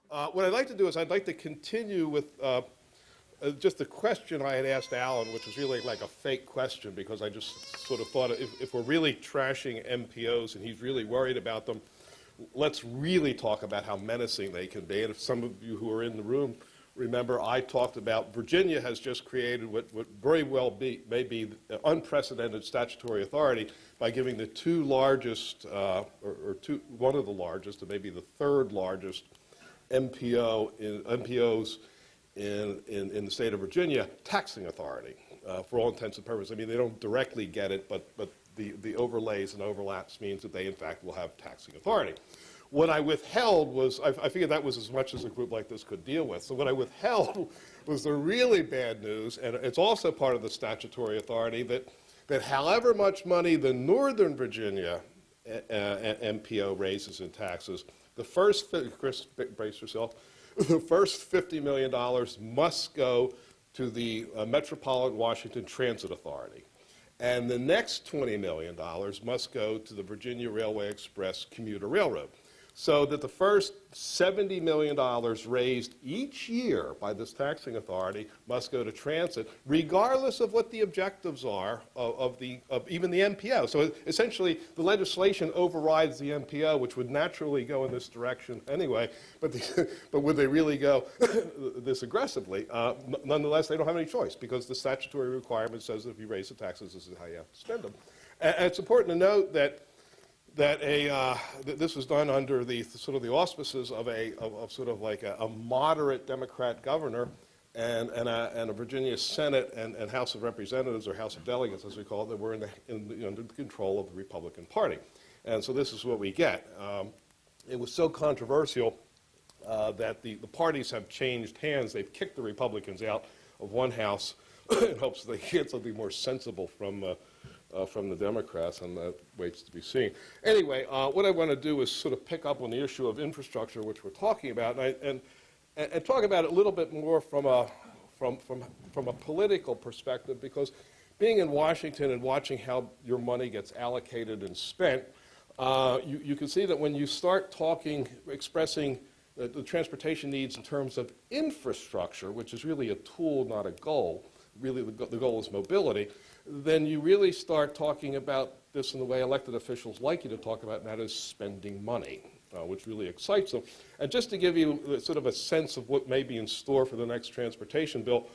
What I'd like to do is I'd like to continue with just a question I had asked Alan, which was really like a fake question because I just sort of thought if we're really trashing MPOs and he's really worried about them, let's really talk about how menacing they can be. And if some of you who are in the room remember, I talked about Virginia has just created what very well may be unprecedented statutory authority by giving the two largest, one of the largest, and maybe the third largest MPOs in the state of Virginia, taxing authority for all intents and purposes. I mean, they don't directly get it, but the overlays and overlaps means that they, in fact, will have taxing authority. What I withheld was, I figured that was as much as a group like this could deal with. So what I withheld was the really bad news, and it's also part of the statutory authority, that however much money the Northern Virginia MPO raises in taxes, the first, Chris, brace yourself, the first $50 million must go to the Metropolitan Washington Transit Authority. And the next $20 million must go to the Virginia Railway Express Commuter Railroad. So that the first $70 million raised each year by this taxing authority must go to transit, regardless of what the objectives are of even the MPO. So essentially, the legislation overrides the MPO, which would naturally go in this direction anyway. But would they really go this aggressively? Nonetheless, they don't have any choice because the statutory requirement says that if you raise the taxes, this is how you have to spend them. And it's important to note that this was done under the sort of the auspices of sort of like a moderate Democrat governor and a Virginia Senate and House of Representatives, or House of Delegates as we call it, that were under the control of the Republican Party. And so this is what we get. It was so controversial that the parties have changed hands. They've kicked the Republicans out of one house in hopes that they get something more sensible from the Democrats, and that waits to be seen. Anyway, what I want to do is sort of pick up on the issue of infrastructure, which we're talking about, and talk about it a little bit more from a political perspective, because being in Washington and watching how your money gets allocated and spent, you can see that when you start expressing the transportation needs in terms of infrastructure, which is really a tool, not a goal, really the goal is mobility, then you really start talking about this in the way elected officials like you to talk about, and that is spending money, which really excites them. And just to give you sort of a sense of what may be in store for the next transportation bill,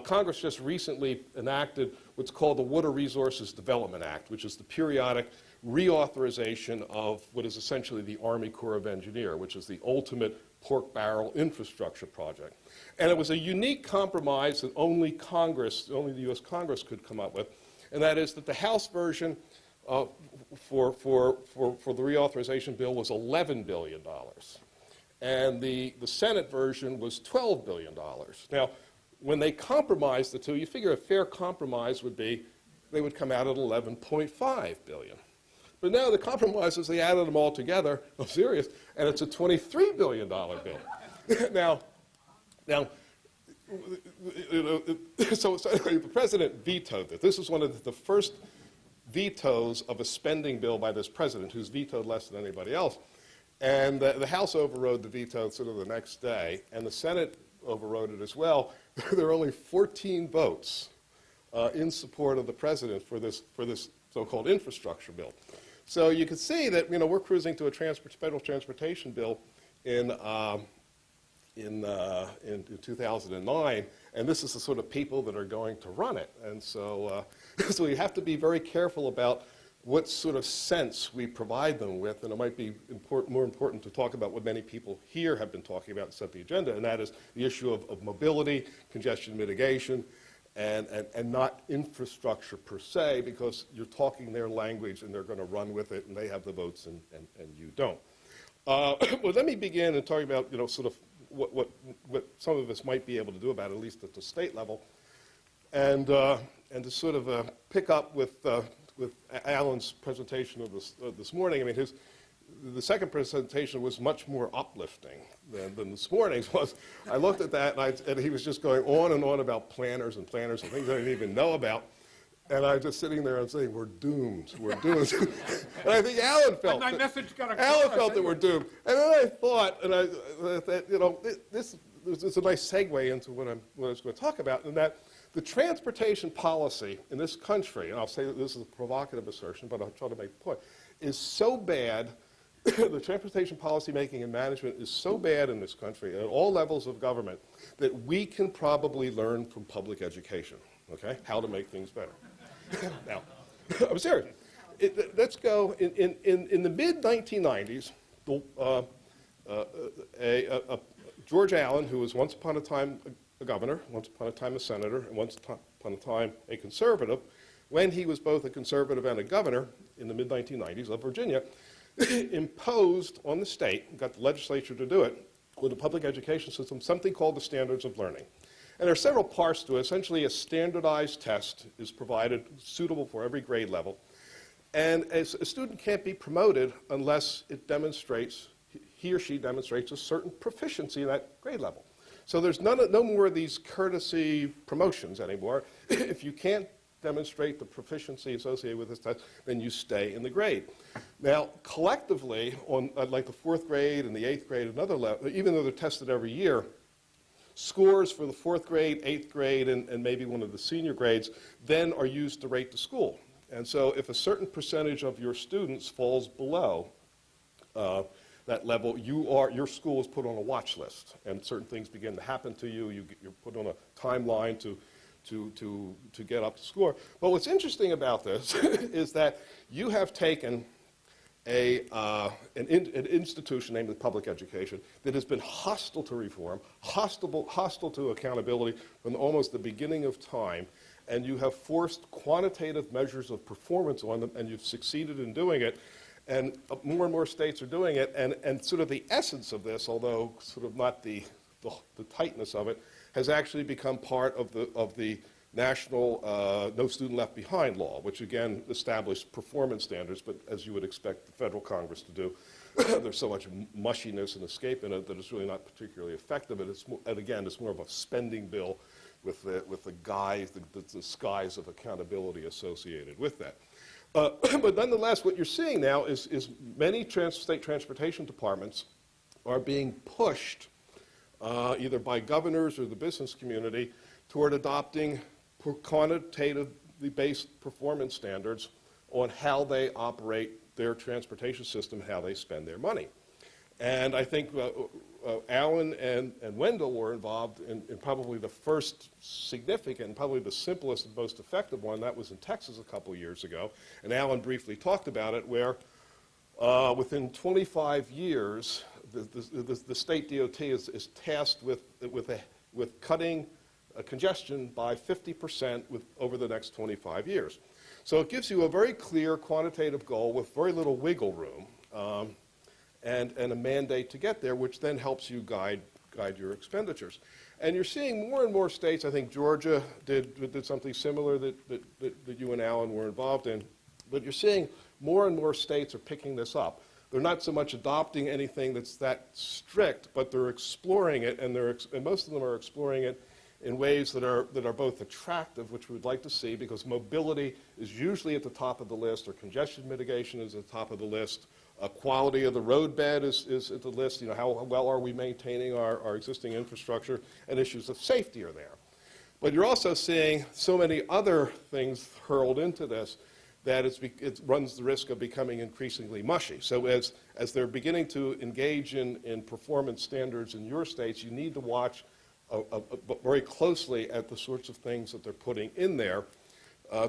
Congress just recently enacted what's called the Water Resources Development Act, which is the periodic reauthorization of what is essentially the Army Corps of Engineers, which is the ultimate pork barrel infrastructure project. And it was a unique compromise that only the U.S. Congress could come up with, and that is that the House version for the reauthorization bill was $11 billion, and the Senate version was $12 billion. Now, when they compromised the two, you figure a fair compromise would be they would come out at $11.5 billion. But now the compromise is they added them all together, I'm serious, and it's a $23 billion bill. Now, so anyway, the president vetoed it. This is one of the first vetoes of a spending bill by this president, who's vetoed less than anybody else. And the House overrode the veto sort of the next day, and the Senate overrode it as well. There are only 14 votes in support of the president for this so-called infrastructure bill. So you can see that we're cruising to a federal transportation bill in 2009, and this is the sort of people that are going to run it. And so, so you have to be very careful about what sort of sense we provide them with, and it might be more important to talk about what many people here have been talking about and set the agenda, and that is the issue of mobility, congestion mitigation, and not infrastructure per se, because you're talking their language and they're going to run with it, and they have the votes and you don't. Well, let me begin and talk about sort of what some of us might be able to do about it, at least at the state level, and to sort of pick up with Alan's presentation of this morning. I mean, the second presentation was much more uplifting than this morning's was. I looked at that, and he was just going on and on about planners and things I didn't even know about. And I'm just sitting there and saying, we're doomed, we're doomed. And I think Alan felt my message got across. Alan felt that we're doomed. And then I thought, that, you know, this is a nice segue into what I was going to talk about, in that the transportation policy in this country, and I'll say that this is a provocative assertion, but I'll try to make the point, is so bad, the transportation policy making and management is so bad in this country at all levels of government that we can probably learn from public education, okay, how to make things better. Now, I'm serious. Let's go, in the mid-1990s, George Allen, who was once upon a time a governor, once upon a time a senator, and once upon a time a conservative, when he was both a conservative and a governor in the mid-1990s of Virginia, imposed on the state, got the legislature to do it, with the public education system, something called the Standards of Learning. And there are several parts to it. Essentially, a standardized test is provided, suitable for every grade level. And a student can't be promoted unless it demonstrates, he or she demonstrates a certain proficiency in that grade level. So there's no more of these courtesy promotions anymore. If you can't demonstrate the proficiency associated with this test, then you stay in the grade. Now, collectively, on like the 4th grade and the 8th grade, another level, even though they're tested every year, scores for the 4th grade, 8th grade, and maybe one of the senior grades then are used to rate the school. And so if a certain percentage of your students falls below that level, your school is put on a watch list, and certain things begin to happen to you. You're put on a timeline to get up to score. But what's interesting about this is that you have taken an institution named the public education that has been hostile to reform, hostile to accountability from almost the beginning of time, and you have forced quantitative measures of performance on them, and you've succeeded in doing it, and more and more states are doing it, and sort of the essence of this, although sort of not the tightness of it, has actually become part of the national No Student Left Behind law, which again established performance standards, but as you would expect the federal Congress to do, there's so much mushiness and escape in it that it's really not particularly effective, and again, it's more of a spending bill with the skies of accountability associated with that. But nonetheless, what you're seeing now is many state transportation departments are being pushed either by governors or the business community toward adopting quantitatively based performance standards on how they operate their transportation system, how they spend their money. And I think Alan and Wendell were involved in probably the first significant, probably the simplest and most effective one. That was in Texas a couple years ago. And Alan briefly talked about it, where within 25 years, the state DOT is tasked with cutting congestion by 50% over the next 25 years. So it gives you a very clear quantitative goal with very little wiggle room and a mandate to get there, which then helps you guide your expenditures. And you're seeing more and more states, I think Georgia did something similar that you and Alan were involved in, but you're seeing more and more states are picking this up. They're not so much adopting anything that's that strict, but they're exploring it, and most of them are exploring it in ways that are both attractive, which we'd like to see, because mobility is usually at the top of the list, or congestion mitigation is at the top of the list. Quality of the roadbed is at the list. You know, how well are we maintaining our existing infrastructure, and issues of safety are there. But you're also seeing so many other things hurled into this that it runs the risk of becoming increasingly mushy. So as they're beginning to engage in performance standards in your states, you need to watch very closely at the sorts of things that they're putting in there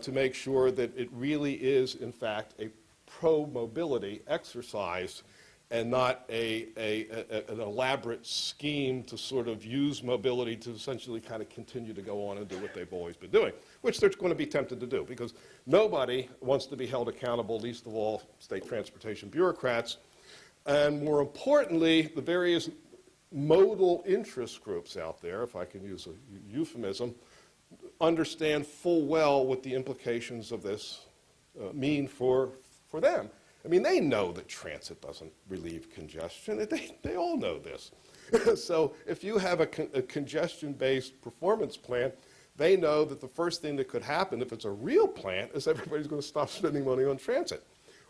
to make sure that it really is, in fact, a pro-mobility exercise and not an elaborate scheme to sort of use mobility to essentially kind of continue to go on and do what they've always been doing, which they're going to be tempted to do, because nobody wants to be held accountable, least of all state transportation bureaucrats. And more importantly, the various modal interest groups out there, if I can use a euphemism, understand full well what the implications of this mean for them. I mean, they know that transit doesn't relieve congestion. They all know this. So if you have a congestion-based performance plan they know that the first thing that could happen if it's a real plant is everybody's going to stop spending money on transit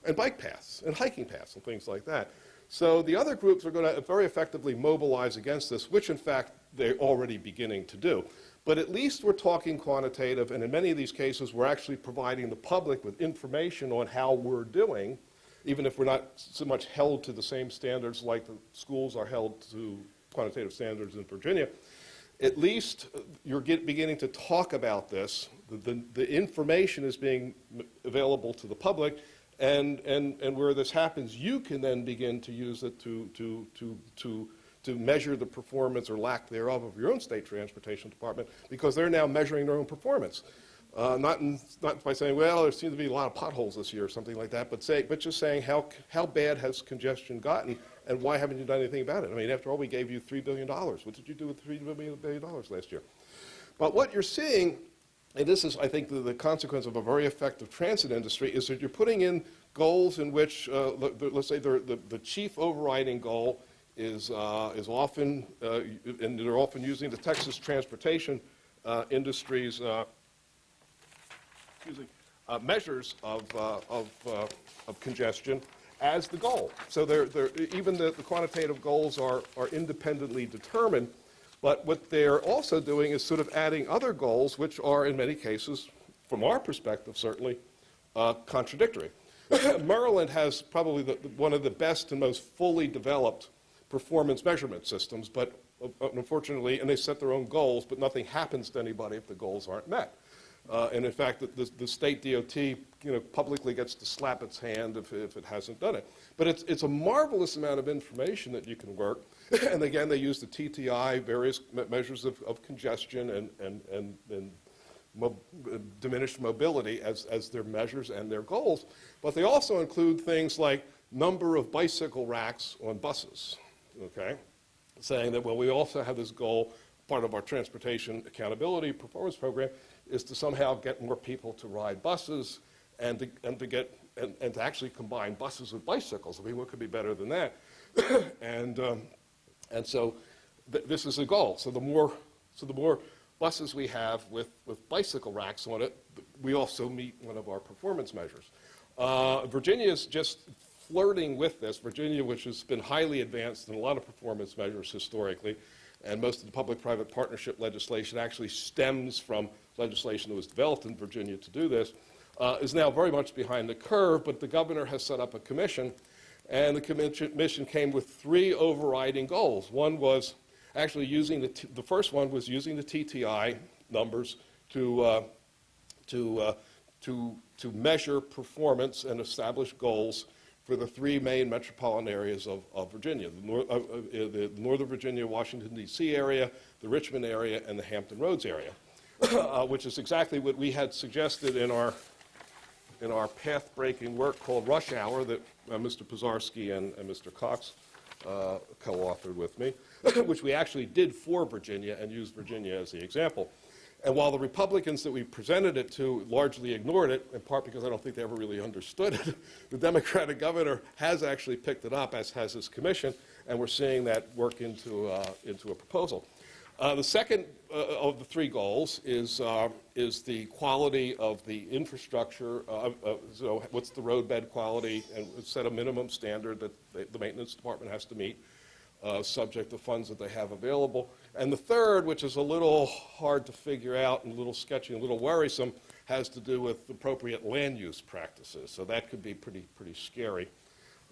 and bike paths and hiking paths and things like that. So the other groups are going to very effectively mobilize against this, which in fact they're already beginning to do. But at least we're talking quantitative, and in many of these cases we're actually providing the public with information on how we're doing, even if we're not so much held to the same standards like the schools are held to quantitative standards in Virginia. At least you're beginning to talk about this. The information is being available to the public, and where this happens, you can then begin to use it to measure the performance or lack thereof of your own state transportation department, because they're now measuring their own performance. Not by saying, well, there seem to be a lot of potholes this year or something like that, but just saying how bad has congestion gotten, and why haven't you done anything about it? I mean, after all, we gave you $3 billion. What did you do with $3 billion last year? But what you're seeing, and this is, I think, the consequence of a very effective transit industry, is that you're putting in goals in which, let's say, the chief overriding goal is often, and they're often using the Texas transportation industry's measures of congestion as the goal. So even the quantitative goals are independently determined, but what they're also doing is sort of adding other goals, which are in many cases, from our perspective certainly, contradictory. Maryland has probably one of the best and most fully developed performance measurement systems, but unfortunately, and they set their own goals, but nothing happens to anybody if the goals aren't met. And in fact, the state DOT, publicly gets to slap its hand if it hasn't done it. But it's a marvelous amount of information that you can work. And again, they use the TTI, various measures of congestion and diminished mobility as their measures and their goals. But they also include things like number of bicycle racks on buses, okay? Saying that, well, we also have this goal, part of our transportation accountability performance program, is to somehow get more people to ride buses and to actually combine buses with bicycles. I mean, what could be better than that? and so this is a goal. So the more buses we have with bicycle racks on it, we also meet one of our performance measures. Virginia is just flirting with this. Virginia, which has been highly advanced in a lot of performance measures historically, and most of the public-private partnership legislation actually stems from legislation that was developed in Virginia to do this, is now very much behind the curve, but the governor has set up a commission, and the commission came with 3 overriding goals. One was actually using the first one was using the TTI numbers to measure performance and establish goals for the 3 main metropolitan areas of Virginia, the Northern Virginia, Washington, D.C. area, the Richmond area, and the Hampton Roads area, which is exactly what we had suggested in our path-breaking work called Rush Hour that Mr. Pizarski and Mr. Cox co-authored with me, which we actually did for Virginia and used Virginia as the example. And while the Republicans that we presented it to largely ignored it, in part because I don't think they ever really understood it, the Democratic governor has actually picked it up, as has his commission, and we're seeing that work into a proposal. The second of the 3 goals is the quality of the infrastructure. So what's the roadbed quality, and set a minimum standard that the maintenance department has to meet, subject to funds that they have available. And the third, which is a little hard to figure out and a little sketchy and a little worrisome, has to do with appropriate land use practices. So that could be pretty scary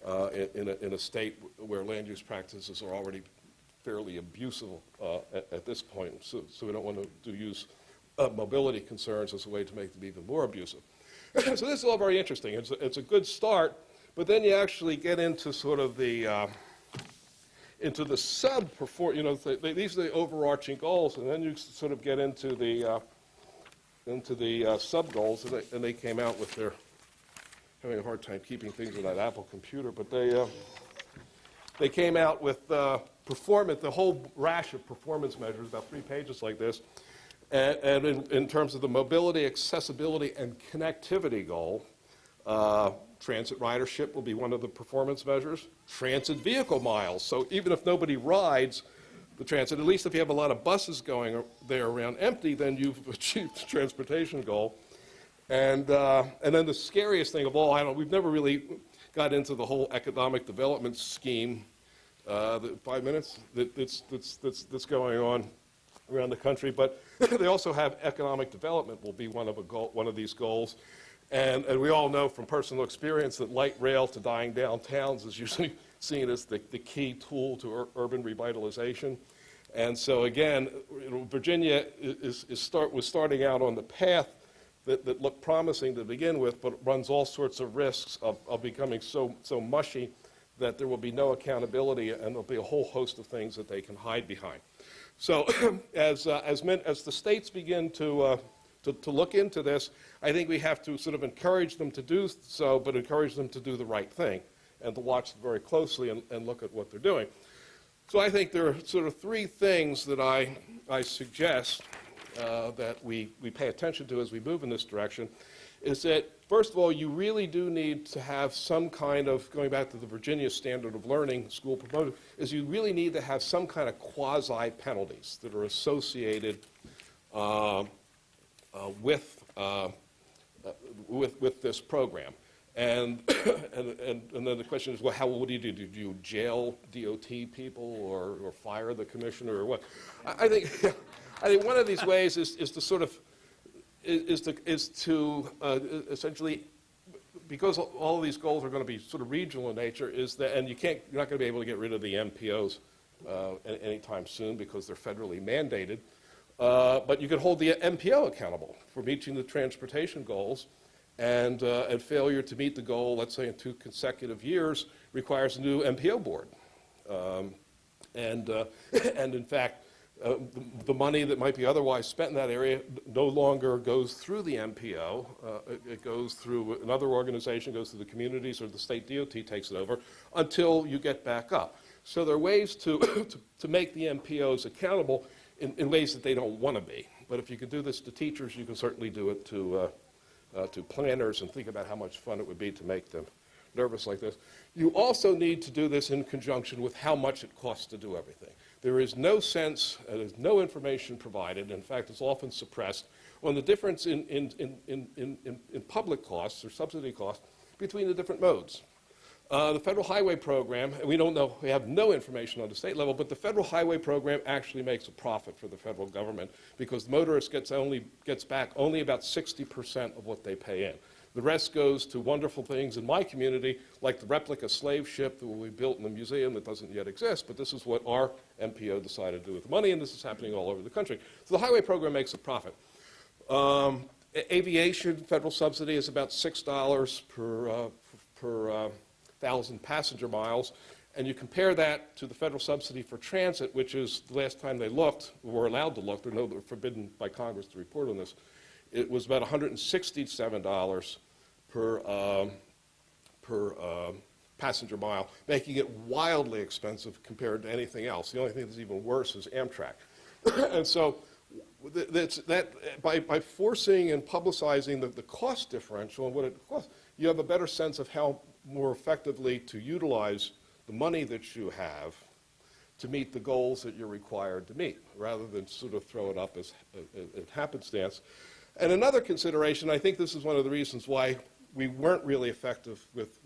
in a state where land use practices are already fairly abusive at this point. So we don't want to use mobility concerns as a way to make them even more abusive. So this is all very interesting. It's a good start, but then you actually get into sort of the sub-perform, these are the overarching goals, and then you sort of get into the sub-goals, and they came out with their, having a hard time keeping things on that Apple computer, but they came out with performance, the whole rash of performance measures, about 3 pages like this, and in terms of the mobility, accessibility, and connectivity goal, transit ridership will be one of the performance measures. Transit vehicle miles. So even if nobody rides, the transit. At least if you have a lot of buses going there around empty, then you've achieved the transportation goal. And then the scariest thing of all, we've never really got into the whole economic development scheme, 5 minutes, that's going on around the country. But they also have economic development will be one of these goals. And we all know from personal experience that light rail to dying down towns is usually seen as the key tool to urban revitalization. And so again, Virginia was starting out on the path that looked promising to begin with, but runs all sorts of risks of becoming so mushy that there will be no accountability, and there'll be a whole host of things that they can hide behind. So as the states begin to look into this, I think we have to sort of encourage them to do so, but encourage them to do the right thing and to watch them very closely and look at what they're doing. So I think there are sort of three things that I suggest that we pay attention to as we move in this direction, is that, first of all, you really do need to have some kind of, going back to the Virginia standard of learning, school promoted, is you really need to have some kind of quasi-penalties that are associated with this program. And then the question is, well, what do you do? Do you jail DOT people or fire the commissioner or what? I think one of these ways is to essentially, because all of these goals are going to be sort of regional in nature, and you're not going to be able to get rid of the MPOs anytime soon because they're federally mandated. But you can hold the MPO accountable for meeting the transportation goals, and failure to meet the goal, let's say in 2 consecutive years, requires a new MPO board. And in fact, the money that might be otherwise spent in that area no longer goes through the MPO. It goes through another organization, goes to the communities, or the state DOT takes it over until you get back up. So there are ways to make the MPOs accountable in ways that they don't want to be. But if you can do this to teachers, you can certainly do it to planners, and think about how much fun it would be to make them nervous like this. You also need to do this in conjunction with how much it costs to do everything. There is no sense, there's no information provided, in fact it's often suppressed, on the difference in public costs or subsidy costs between the different modes. The Federal Highway Program, and we don't know, we have no information on the state level, but the Federal Highway Program actually makes a profit for the federal government because the motorist gets back only about 60% of what they pay in. The rest goes to wonderful things in my community, like the replica slave ship that will be built in a museum that doesn't yet exist, but this is what our MPO decided to do with the money, and this is happening all over the country. So the highway program makes a profit. Aviation federal subsidy is about $6 per 1,000 passenger miles, and you compare that to the federal subsidy for transit, which is, the last time they looked, were allowed to look, they're forbidden by Congress to report on this, it was about $167 per passenger mile, making it wildly expensive compared to anything else. The only thing that's even worse is Amtrak. And so by forcing and publicizing the cost differential and what it costs, you have a better sense of how more effectively to utilize the money that you have to meet the goals that you're required to meet, rather than sort of throw it up as happenstance. And another consideration, I think this is one of the reasons why we weren't really effective with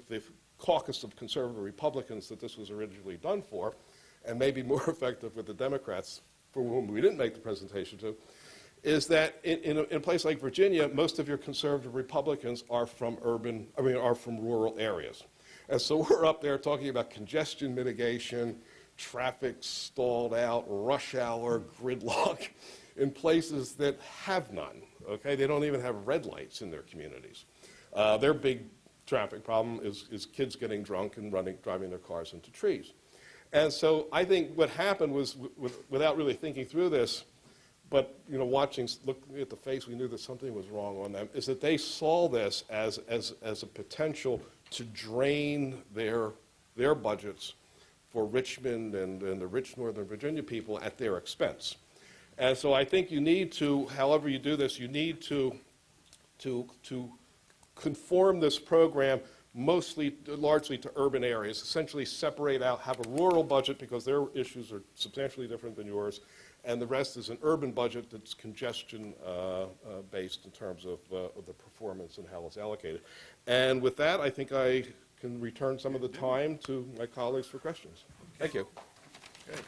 the caucus of conservative Republicans that this was originally done for, and maybe more effective with the Democrats, for whom we didn't make the presentation to, is that in a place like Virginia, most of your conservative Republicans are from rural areas. And so we're up there talking about congestion mitigation, traffic stalled out, rush hour, gridlock, in places that have none, okay? They don't even have red lights in their communities. Their big traffic problem is kids getting drunk and driving their cars into trees. And so I think what happened was, without really thinking through this, but looking at the face, we knew that something was wrong on them, is that they saw this as a potential to drain their budgets for Richmond and the rich Northern Virginia people at their expense. And so I think you need to, however you do this, you need to conform this program largely to urban areas, essentially separate out, have a rural budget because their issues are substantially different than yours, and the rest is an urban budget that's congestion based in terms of the performance and how it's allocated. And with that, I think I can return some of the time to my colleagues for questions. Thank you. Okay.